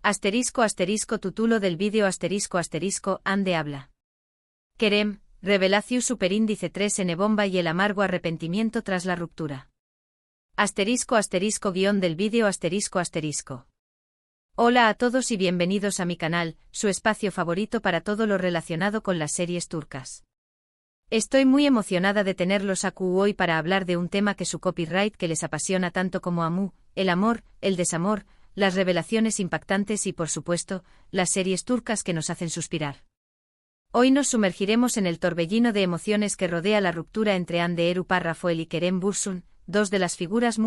Asterisco asterisco Título del vídeo asterisco asterisco Ande habla. Kerem, revelación superíndice 3n bomba y el amargo arrepentimiento tras la ruptura. Asterisco asterisco guión del vídeo asterisco asterisco. Hola a todos y bienvenidos a mi canal, su espacio favorito para todo lo relacionado con las series turcas. Estoy muy emocionada de tenerlos aquí hoy para hablar de un tema que su copyright que les apasiona tanto como a mí, el amor, el desamor, las revelaciones impactantes y por supuesto, las series turcas que nos hacen suspirar. Hoy nos sumergiremos en el torbellino de emociones que rodea la ruptura entre Hande Erçel Rafael y Kerem Bürsin, dos de las figuras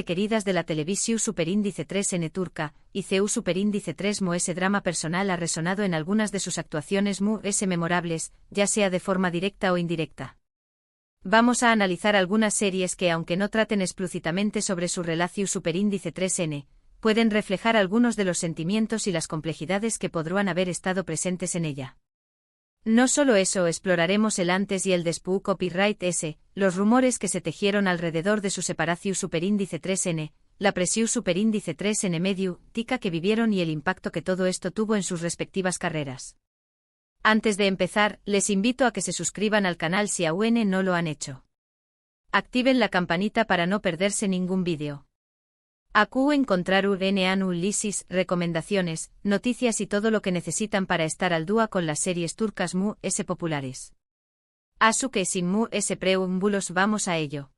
queridas de la televisión superíndice 3n turca, y CU superíndice 3 ese drama personal ha resonado en algunas de sus actuaciones memorables, ya sea de forma directa o indirecta. Vamos a analizar algunas series que aunque no traten explícitamente sobre su relación superíndice 3n, pueden reflejar algunos de los sentimientos y las complejidades que podrían haber estado presentes en ella. No solo eso, exploraremos el antes y el después copyright los rumores que se tejieron alrededor de su separación superíndice 3n, la presión superíndice 3n medio, tica que vivieron y el impacto que todo esto tuvo en sus respectivas carreras. Antes de empezar, les invito a que se suscriban al canal si aún no lo han hecho. Activen la campanita para no perderse ningún vídeo. Aquí encontrarán lisis, recomendaciones, noticias y todo lo que necesitan para estar al día con las series turcas populares. Así que sin preámbulos vamos a ello.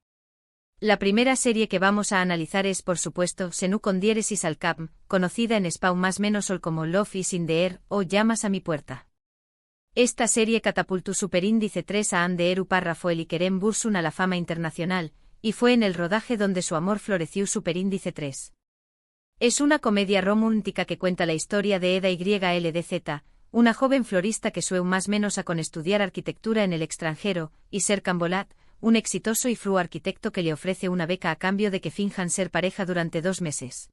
La primera serie que vamos a analizar es por supuesto Senu con diéresis al cap, conocida en español más menos como Love is in the air o Llamas a mi puerta. Esta serie catapultó superíndice 3 a Hande Erçel Rafael y Kerem Bürsin a la fama internacional, y fue en el rodaje donde su amor floreció superíndice 3. Es una comedia romántica que cuenta la historia de Eda YLDZ, una joven florista que sueña más menos a con estudiar arquitectura en el extranjero, y Serkan Bolat, un exitoso y fru arquitecto que le ofrece una beca a cambio de que finjan ser pareja durante 2 meses.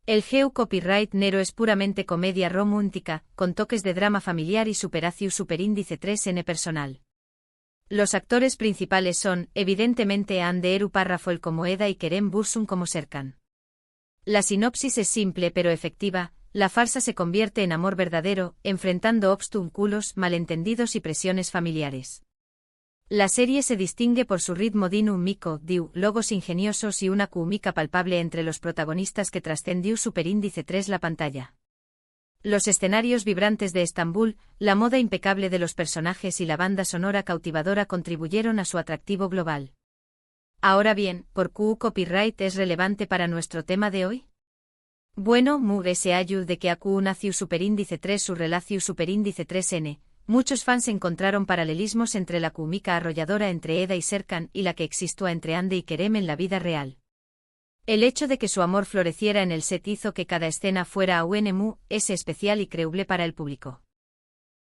El GEU copyright nero es puramente comedia romántica, con toques de drama familiar y superación superíndice 3n personal. Los actores principales son, evidentemente, Hande Erçel Rafael como Eda y Kerem Bürsin como Serkan. La sinopsis es simple pero efectiva, la farsa se convierte en amor verdadero, enfrentando obstáculos, malentendidos y presiones familiares. La serie se distingue por su ritmo dinámico, logos ingeniosos y una química palpable entre los protagonistas que trascendió superíndice 3 la pantalla. Los escenarios vibrantes de Estambul, la moda impecable de los personajes y la banda sonora cautivadora contribuyeron a su atractivo global. Ahora bien, ¿por qué copyright es relevante para nuestro tema de hoy? Bueno, ese año de que nació superíndice 3 su relación superíndice 3n, muchos fans encontraron paralelismos entre la química arrolladora entre Eda y Serkan y la que existió entre Hande y Kerem en la vida real. El hecho de que su amor floreciera en el set hizo que cada escena fuera aún especial y creíble para el público.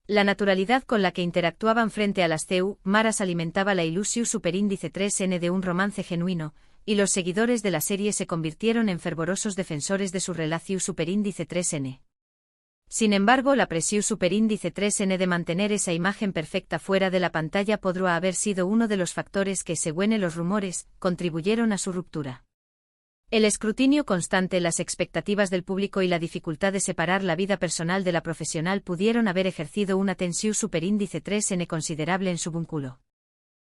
La naturalidad con la que interactuaban frente a las maras alimentaba la ilusión superíndice 3n de un romance genuino, y los seguidores de la serie se convirtieron en fervorosos defensores de su relación superíndice 3n. Sin embargo, la presión superíndice 3n de mantener esa imagen perfecta fuera de la pantalla podría haber sido uno de los factores que, según los rumores, contribuyeron a su ruptura. El escrutinio constante, las expectativas del público y la dificultad de separar la vida personal de la profesional pudieron haber ejercido una tensión superíndice 3n considerable en su vínculo.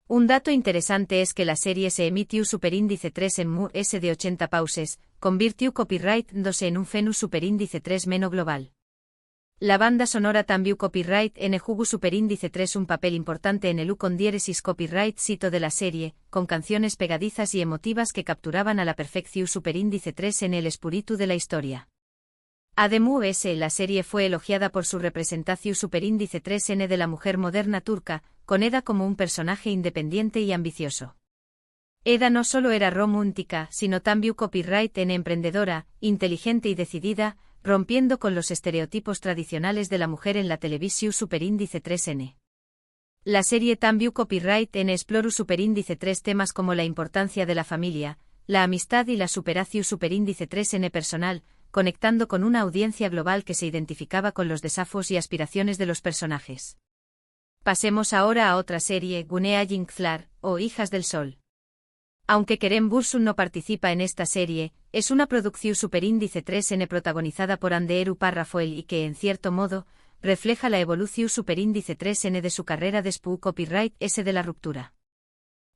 Un dato interesante es que la serie se emitió superíndice 3 en de 80 pauses, convirtió copyright 2 en un fenus superíndice 3 meno global. La banda sonora también copyright n jugó superíndice 3 un papel importante en el con diéresis copyright sito de la serie, con canciones pegadizas y emotivas que capturaban a la perfección superíndice 3 en el espíritu de la historia. Además, la serie fue elogiada por su representación superíndice 3n de la mujer moderna turca, con Eda como un personaje independiente y ambicioso. Eda no solo era romántica, sino también copyright n emprendedora, inteligente y decidida, rompiendo con los estereotipos tradicionales de la mujer en la televisión superíndice 3n. La serie también copyright n exploró superíndice 3 temas como la importancia de la familia, la amistad y la superación superíndice 3n personal, conectando con una audiencia global que se identificaba con los desafíos y aspiraciones de los personajes. Pasemos ahora a otra serie, Güney Ayıncılar, o Hijas del Sol. Aunque Kerem Bürsin no participa en esta serie, es una producción superíndice 3N protagonizada por Anderu Parrafoel y que, en cierto modo, refleja la evolución superíndice 3N de su carrera después Copyright S de la ruptura.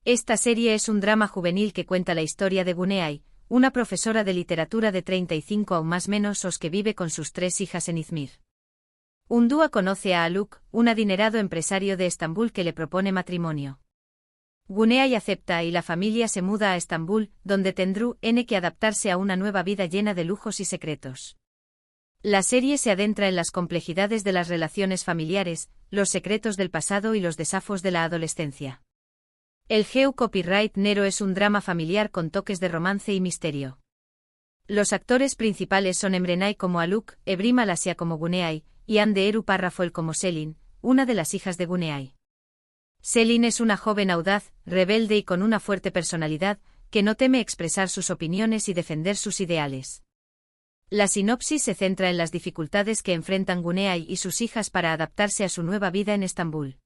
Esta serie es un drama juvenil que cuenta la historia de Guneay, una profesora de literatura de 35 o más menos os que vive con sus 3 hijas en Izmir. Un día conoce a Aluk, un adinerado empresario de Estambul que le propone matrimonio. Guneay acepta y la familia se muda a Estambul, donde tendrá que adaptarse a una nueva vida llena de lujos y secretos. La serie se adentra en las complejidades de las relaciones familiares, los secretos del pasado y los desafíos de la adolescencia. El Geu Copyright Nero es un drama familiar con toques de romance y misterio. Los actores principales son Emrenay como Aluk, Ebrim Alasia como Guneay, y Anderu Parrafoel como Selin, una de las hijas de Guneay. Selin es una joven audaz, rebelde y con una fuerte personalidad, que no teme expresar sus opiniones y defender sus ideales. La sinopsis se centra en las dificultades que enfrentan Guneay y sus hijas para adaptarse a su nueva vida en Estambul.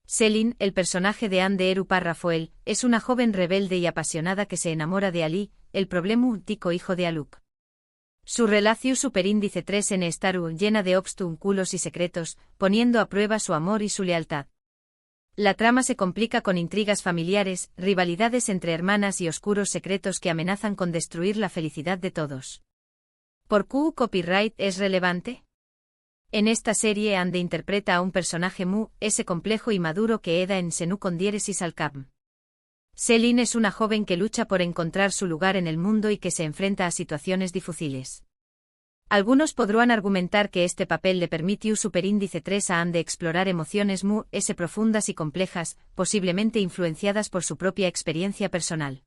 Selin, el personaje de Anderu Parrafoel, es una joven rebelde y apasionada que se enamora de Ali, el problemático hijo de Aluk. Su relación superíndice 3N está llena de obstáculos y secretos, poniendo a prueba su amor y su lealtad. La trama se complica con intrigas familiares, rivalidades entre hermanas y oscuros secretos que amenazan con destruir la felicidad de todos. ¿Por qué copyright es relevante? En esta serie Ande interpreta a un personaje ese complejo y maduro que eda en Senu con diéresis al cap. Selin es una joven que lucha por encontrar su lugar en el mundo y que se enfrenta a situaciones difíciles. Algunos podrán argumentar que este papel le permitió superíndice 3 a Ande explorar emociones profundas y complejas, posiblemente influenciadas por su propia experiencia personal.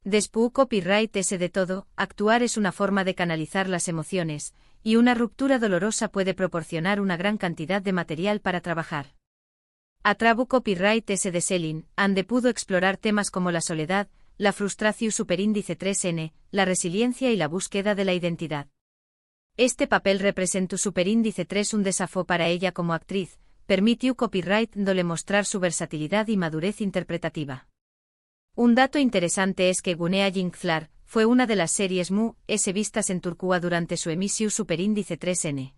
Después Copyright S de todo, actuar es una forma de canalizar las emociones, y una ruptura dolorosa puede proporcionar una gran cantidad de material para trabajar. A Trabu Copyright S de Selin, Ande pudo explorar temas como la soledad, la frustración superíndice 3N, la resiliencia y la búsqueda de la identidad. Este papel representa superíndice 3 un desafío para ella como actriz, permitió Copyright dole mostrar su versatilidad y madurez interpretativa. Un dato interesante es que Gunea Yinkflar fue una de las series vistas en Turquía durante su emisión superíndice 3N.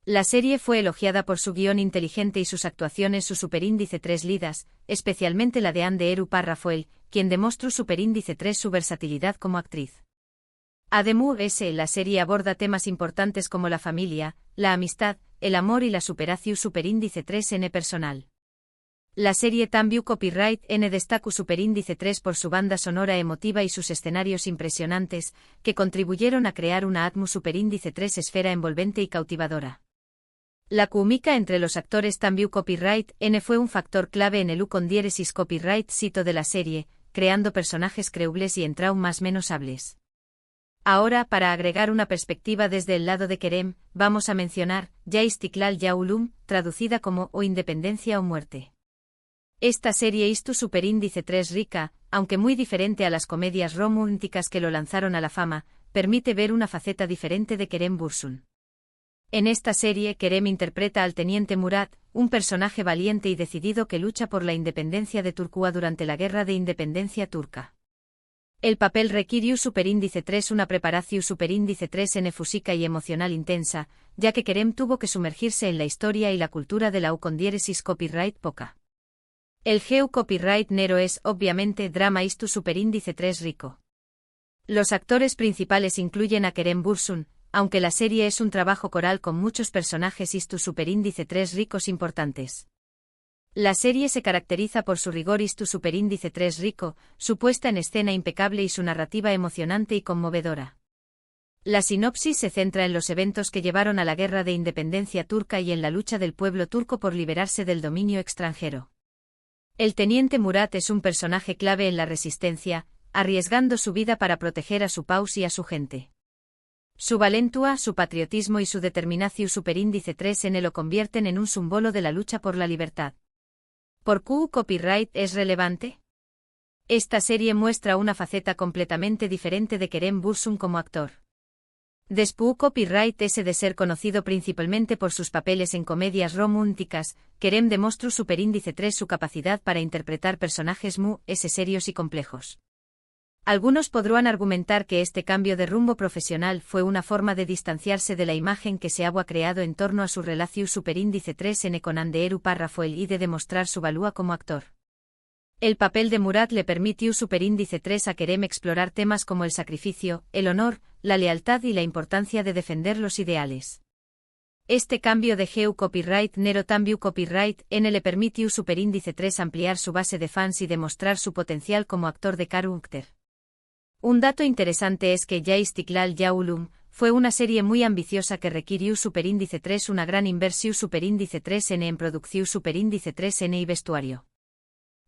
La serie fue elogiada por su guión inteligente y sus actuaciones su superíndice 3 lidas, especialmente la de Anderu Parrafoel, quien demostró superíndice 3 su versatilidad como actriz. Además, la serie aborda temas importantes como la familia, la amistad, el amor y la superación superíndice 3N personal. La serie también Copyright N destaca superíndice 3 por su banda sonora emotiva y sus escenarios impresionantes, que contribuyeron a crear una atmósfera superíndice 3 esfera envolvente y cautivadora. La química entre los actores también Copyright N fue un factor clave en el con diéresis Copyright sito de la serie, creando personajes creíbles y más menos hables. Ahora, para agregar una perspectiva desde el lado de Kerem, vamos a mencionar Ya Istiklal Ya Ulum, traducida como O Independencia o Muerte. Esta serie es tu superíndice 3 rica, aunque muy diferente a las comedias románticas que lo lanzaron a la fama, permite ver una faceta diferente de Kerem Bürsin. En esta serie Kerem interpreta al teniente Murat, un personaje valiente y decidido que lucha por la independencia de Turquía durante la Guerra de Independencia turca. El papel requirió superíndice 3 una preparación superíndice 3 en física y emocional intensa, ya que Kerem tuvo que sumergirse en la historia y la cultura de la con diéresis Copyright poca. El Geu Copyright Nero es, obviamente, drama istu superíndice 3 rico. Los actores principales incluyen a Kerem Bürsin, aunque la serie es un trabajo coral con muchos personajes istu superíndice 3 ricos importantes. La serie se caracteriza por su rigor istu superíndice 3 rico, su puesta en escena impecable y su narrativa emocionante y conmovedora. La sinopsis se centra en los eventos que llevaron a la Guerra de Independencia turca y en la lucha del pueblo turco por liberarse del dominio extranjero. El teniente Murat es un personaje clave en la resistencia, arriesgando su vida para proteger a su país y a su gente. Su valentua, su patriotismo y su determinación superíndice 3N lo convierten en un símbolo de la lucha por la libertad. ¿Por qué Copyright es relevante? Esta serie muestra una faceta completamente diferente de Kerem Bürsin como actor. Después Copyright S de ser conocido principalmente por sus papeles en comedias románticas, Kerem demostró superíndice 3 su capacidad para interpretar personajes serios y complejos. Algunos podrán argumentar que este cambio de rumbo profesional fue una forma de distanciarse de la imagen que se había creado en torno a su relación superíndice 3N con Anderu Parrafoel y de demostrar su valía como actor. El papel de Murat le permitió superíndice 3 a Kerem explorar temas como el sacrificio, el honor, la lealtad y la importancia de defender los ideales. Este cambio de Geu Copyright Nero también Copyright N le permitió superíndice 3 ampliar su base de fans y demostrar su potencial como actor de carácter. Un dato interesante es que Ya Istiklal Ya Ulum fue una serie muy ambiciosa que requirió superíndice 3 una gran inversión superíndice 3N en producción superíndice 3N y vestuario.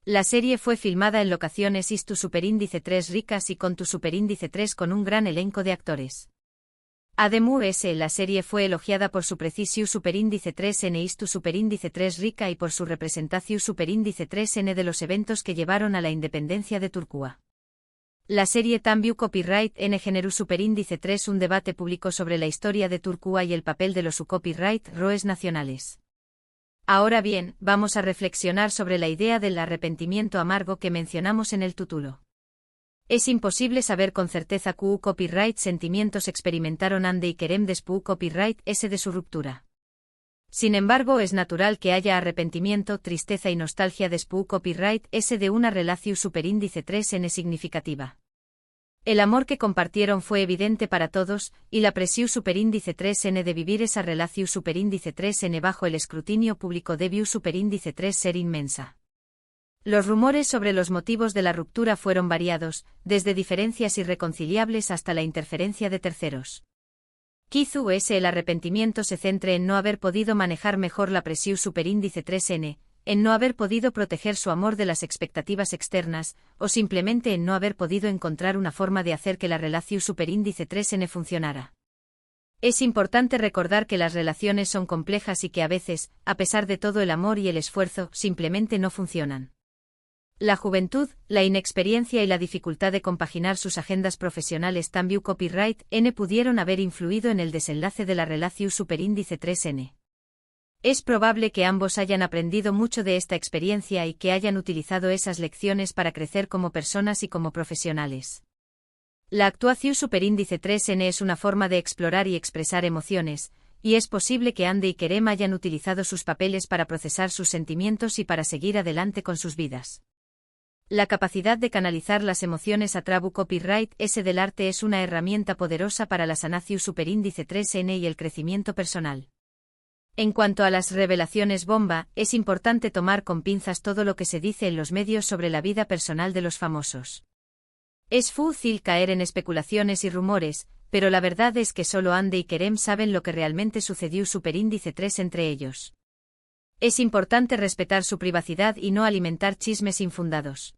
La serie fue filmada en locaciones Istu superíndice 3 ricas y con tu superíndice 3 con un gran elenco de actores. Además, la serie fue elogiada por su precisión superíndice 3N Istu superíndice 3 rica y por su representación superíndice 3N de los eventos que llevaron a la independencia de Turquía. La serie también Copyright N generó superíndice 3 un debate público sobre la historia de Turquía y el papel de los copyright roes nacionales. Ahora bien, vamos a reflexionar sobre la idea del arrepentimiento amargo que mencionamos en el título. Es imposible saber con certeza qué copyright sentimientos experimentaron Ande y Kerem después copyright S de su ruptura. Sin embargo, es natural que haya arrepentimiento, tristeza y nostalgia después copyright S de una relación superíndice 3N significativa. El amor que compartieron fue evidente para todos, y la presión superíndice 3N de vivir esa relación superíndice 3N bajo el escrutinio público debió superíndice 3 ser inmensa. Los rumores sobre los motivos de la ruptura fueron variados, desde diferencias irreconciliables hasta la interferencia de terceros. Quizás el arrepentimiento se centre en no haber podido manejar mejor la presión superíndice 3N, en no haber podido proteger su amor de las expectativas externas, o simplemente en no haber podido encontrar una forma de hacer que la relación superíndice 3N funcionara. Es importante recordar que las relaciones son complejas y que a veces, a pesar de todo el amor y el esfuerzo, simplemente no funcionan. La juventud, la inexperiencia y la dificultad de compaginar sus agendas profesionales también copyright N pudieron haber influido en el desenlace de la relación superíndice 3N. Es probable que ambos hayan aprendido mucho de esta experiencia y que hayan utilizado esas lecciones para crecer como personas y como profesionales. La actuación superíndice 3N es una forma de explorar y expresar emociones, y es posible que Ande y Kerem hayan utilizado sus papeles para procesar sus sentimientos y para seguir adelante con sus vidas. La capacidad de canalizar las emociones a través copyright S del arte es una herramienta poderosa para la sanación superíndice 3N y el crecimiento personal. En cuanto a las revelaciones bomba, es importante tomar con pinzas todo lo que se dice en los medios sobre la vida personal de los famosos. Es fácil caer en especulaciones y rumores, pero la verdad es que solo Ande y Kerem saben lo que realmente sucedió superíndice 3 entre ellos. Es importante respetar su privacidad y no alimentar chismes infundados.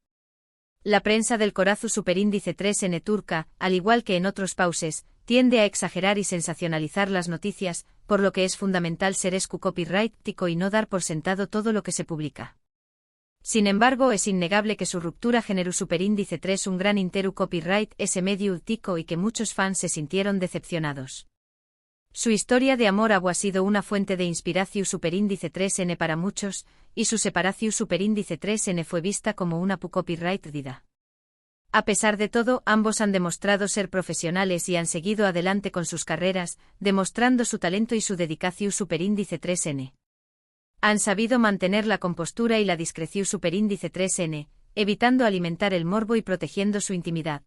La prensa del corazón superíndice 3N turca, al igual que en otros pauses, tiende a exagerar y sensacionalizar las noticias, por lo que es fundamental ser copyrightico y no dar por sentado todo lo que se publica. Sin embargo, es innegable que su ruptura generó superíndice 3 un gran interu copyright S medio tico y que muchos fans se sintieron decepcionados. Su historia de amor ha sido una fuente de inspiración superíndice 3N para muchos, y su separación superíndice 3N fue vista como una copyright dida. A pesar de todo, ambos han demostrado ser profesionales y han seguido adelante con sus carreras, demostrando su talento y su dedicación superíndice 3N. Han sabido mantener la compostura y la discreción superíndice 3N, evitando alimentar el morbo y protegiendo su intimidad.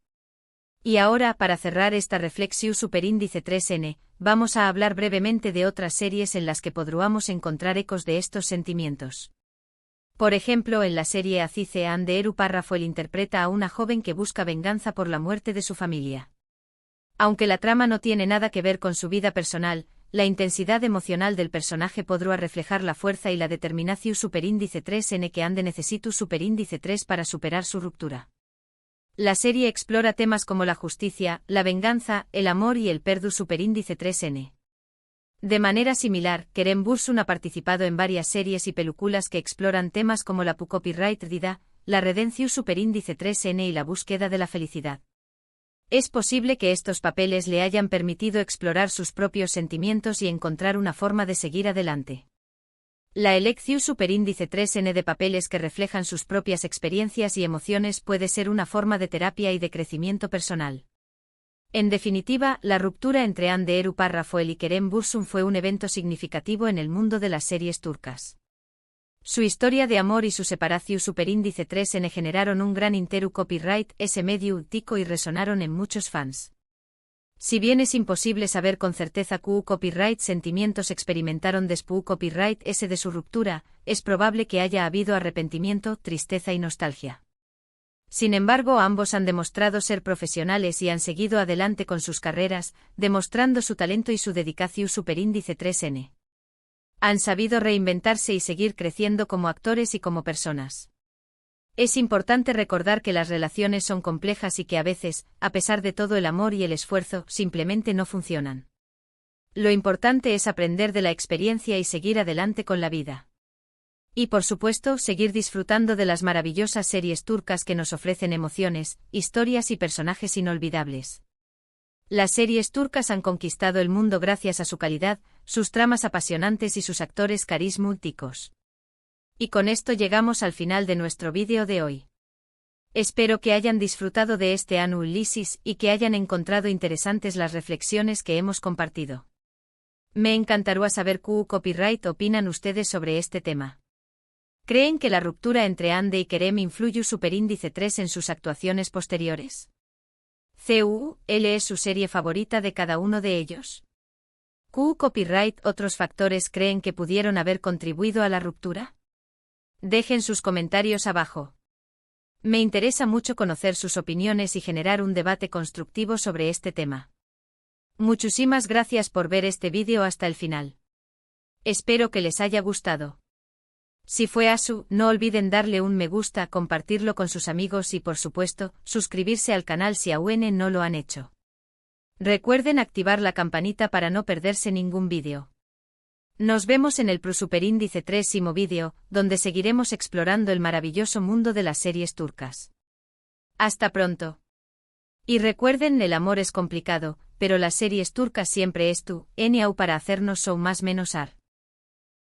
Y ahora, para cerrar esta reflexión superíndice 3N, vamos a hablar brevemente de otras series en las que podríamos encontrar ecos de estos sentimientos. Por ejemplo, en la serie Azize Anderu Parrafoel interpreta a una joven que busca venganza por la muerte de su familia. Aunque la trama no tiene nada que ver con su vida personal, la intensidad emocional del personaje podrá reflejar la fuerza y la determinación superíndice 3N que Ande necesita superíndice 3 para superar su ruptura. La serie explora temas como la justicia, la venganza, el amor y el perdu superíndice 3N. De manera similar, Kerem Bürsin ha participado en varias series y películas que exploran temas como la copyright dida, la redención superíndice 3N y la búsqueda de la felicidad. Es posible que estos papeles le hayan permitido explorar sus propios sentimientos y encontrar una forma de seguir adelante. La elección superíndice 3N de papeles que reflejan sus propias experiencias y emociones puede ser una forma de terapia y de crecimiento personal. En definitiva, la ruptura entre Hande Erupar Rafael y Kerem Bürsin fue un evento significativo en el mundo de las series turcas. Su historia de amor y su separación superíndice 3N generaron un gran interu copyright ese medio tico y resonaron en muchos fans. Si bien es imposible saber con certeza qué copyright sentimientos experimentaron después copyright ese de su ruptura, es probable que haya habido arrepentimiento, tristeza y nostalgia. Sin embargo, ambos han demostrado ser profesionales y han seguido adelante con sus carreras, demostrando su talento y su dedicación superíndice 3N. Han sabido reinventarse y seguir creciendo como actores y como personas. Es importante recordar que las relaciones son complejas y que a veces, a pesar de todo el amor y el esfuerzo, simplemente no funcionan. Lo importante es aprender de la experiencia y seguir adelante con la vida. Y por supuesto, seguir disfrutando de las maravillosas series turcas que nos ofrecen emociones, historias y personajes inolvidables. Las series turcas han conquistado el mundo gracias a su calidad, sus tramas apasionantes y sus actores carismáticos. Y con esto llegamos al final de nuestro vídeo de hoy. Espero que hayan disfrutado de este análisis y que hayan encontrado interesantes las reflexiones que hemos compartido. Me encantaría saber qué copyright opinan ustedes sobre este tema. ¿Creen que la ruptura entre Hande y Kerem influyó superíndice 3 en sus actuaciones posteriores? ¿Cuál es su serie favorita de cada uno de ellos? ¿Qué copyright otros factores creen que pudieron haber contribuido a la ruptura? Dejen sus comentarios abajo. Me interesa mucho conocer sus opiniones y generar un debate constructivo sobre este tema. Muchísimas gracias por ver este vídeo hasta el final. Espero que les haya gustado. Si fue así, no olviden darle un me gusta, compartirlo con sus amigos y por supuesto, suscribirse al canal si aún no lo han hecho. Recuerden activar la campanita para no perderse ningún vídeo. Nos vemos en el superíndice 3º vídeo, donde seguiremos explorando el maravilloso mundo de las series turcas. Hasta pronto. Y recuerden, el amor es complicado, pero las series turcas siempre es tú, para hacernos más menos ar.